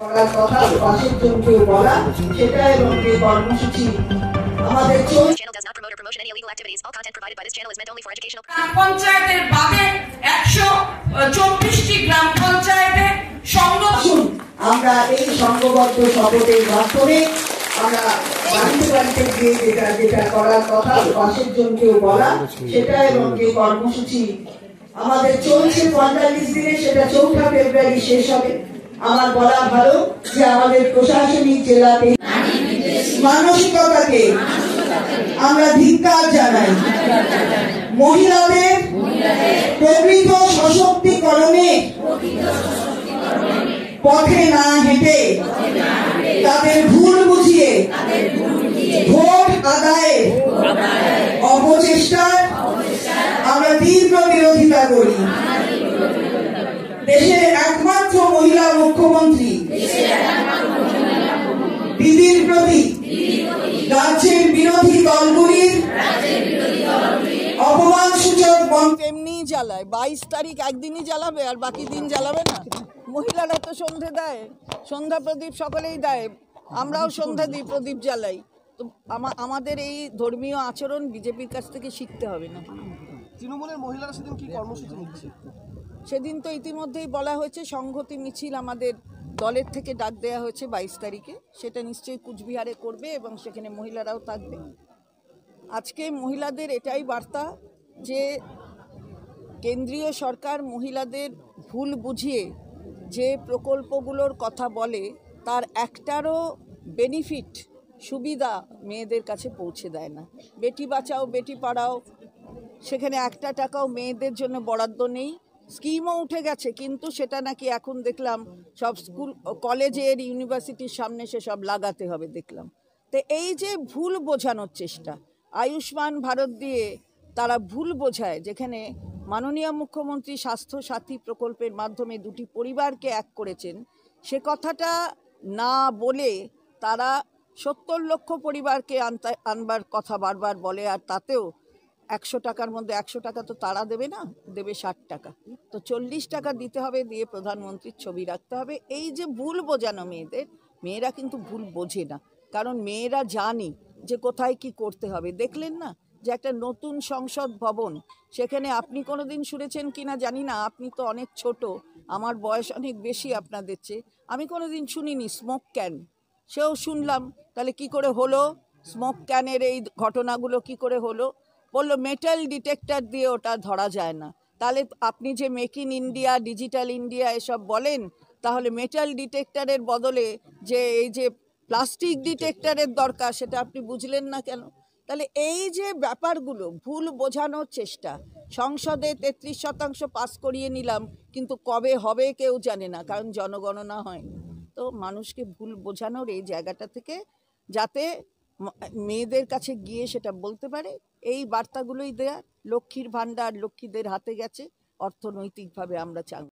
করার কথা পাশের জনকে বলা সেটা এবং যে কর্মসূচি আমাদের পঞ্চায়েতের বাদে 124টি গ্রাম পঞ্চায়েতে আমরা এই সংঘবদ্ধ শপথের মাধ্যমে আমরা বাড়িতে বাড়িতে গিয়ে যেটা করার কথা পাশের জনকে বলা সেটা এবং যে কর্মসূচি আমাদের চলছে 45 দিনে সেটা 4 ফেব্রুয়ারি শেষ হবে। আমার বলা ভালো যে আমাদের প্রশাসনিক জেলাতে মানসিকতাকে আমরা ধিক্কার জানাই। মহিলাদের প্রকৃত সশক্তিকরণে পথে না হেঁটে তাদের ভুল বুঝিয়ে ভোট আদায়ের অপচেষ্টার আমরা তীব্র বিরোধিতা করি। দেশের একমাত্র মহিলা মুখ্যমন্ত্রী দিদির প্রতি রাজ্যের বিরোধী দলগুলির অপমানসূচক এমনি জ্বালায়। 22 তারিখ একদিনই জ্বালাবে আর বাকি দিন জ্বালাবে না। মহিলারা তো সন্ধে দেয়, সন্ধ্যা প্রদীপ সকলেই দেয়, আমরাও সন্ধ্যা দিই, প্রদীপ জ্বালাই। তো আমাদের এই ধর্মীয় আচরণ বিজেপির কাছ থেকে শিখতে হবে না। তৃণমূলের মহিলারা সেদিন কি কর্মসূচি নিচ্ছে? সেদিন তো ইতিমধ্যেই বলা হয়েছে সংহতি মিছিল আমাদের দলের থেকে ডাক দেওয়া হয়েছে 22 তারিখে, সেটা নিশ্চয়ই কুচবিহারে করবে এবং সেখানে মহিলারাও থাকবে। আজকে মহিলাদের এটাই বার্তা যে কেন্দ্রীয় সরকার মহিলাদের ভুল বুঝিয়ে যে প্রকল্পগুলোর কথা বলে তার একটারও বেনিফিট সুবিধা মেয়েদের কাছে পৌঁছে দেয় না। বেটি বাঁচাও বেটি পড়াও, সেখানে একটা টাকাও মেয়েদের জন্য বরাদ্দ নেই। স্কিমও উঠে গেছে কিন্তু সেটা নাকি এখন দেখলাম সব স্কুল কলেজের ইউনিভার্সিটির সামনে সে সব লাগাতে হবে দেখলাম। তো এই যে ভুল বোঝানোর চেষ্টা, আয়ুষ্মান ভারত দিয়ে তারা ভুল বোঝায়, যেখানে মাননীয় মুখ্যমন্ত্রী স্বাস্থ্য সাথী প্রকল্পের মাধ্যমে 2টি পরিবারকে এক করেছেন, সে কথাটা না বলে তারা 70 লক্ষ পরিবারকে আনবার কথা বারবার বলে। আর তাতেও 100 টাকার মধ্যে 100 টাকা তো তারা দেবে না, দেবে 60 টাকা। তো 40 টাকা দিতে হবে, দিয়ে প্রধানমন্ত্রীর ছবি রাখতে হবে। এই যে ভুল বোঝানো মেয়েরা কিন্তু ভুল বোঝে না, কারণ মেয়েরা জানে যে কোথায় কি করতে হবে। দেখলেন না যে একটা নতুন সংসদ ভবন, সেখানে আপনি কোনোদিন শুনেছেন কিনা জানি না, আপনি তো অনেক ছোট, আমার বয়স অনেক বেশি আপনাদের চেয়ে, আমি কোনোদিন শুনিনি স্মোক ক্যান। সেও শুনলাম, তাহলে কি করে হলো স্মোক ক্যানের এই ঘটনাগুলো কি করে হলো? বললো মেটাল ডিটেক্টর দিয়ে ওটা ধরা যায় না। তাহলে আপনি যে make in India, digital India এসব বলেন, তাহলে মেটাল ডিটেক্টরের বদলে যে এই যে প্লাস্টিক ডিটেক্টরের দরকার সেটা আপনি বুঝলেন না কেন? তাহলে এই যে ব্যাপারগুলো ভুল বোঝানোর চেষ্টা, সংসদে 33% পাস করিয়ে নিলাম কিন্তু কবে হবে কেউ জানে না, কারণ জনগণনা হয়নি। তো মানুষকে ভুল বোঝানোর এই জায়গাটা থেকে যাতে মেয়েদের কাছে গিয়ে সেটা বলতে পারে, এই বার্তাগুলোই দেয়া। লক্ষ্মীর ভাণ্ডার লক্ষ্মীদের হাতে গেছে, অর্থনৈতিকভাবে আমরা চাঙ্গা।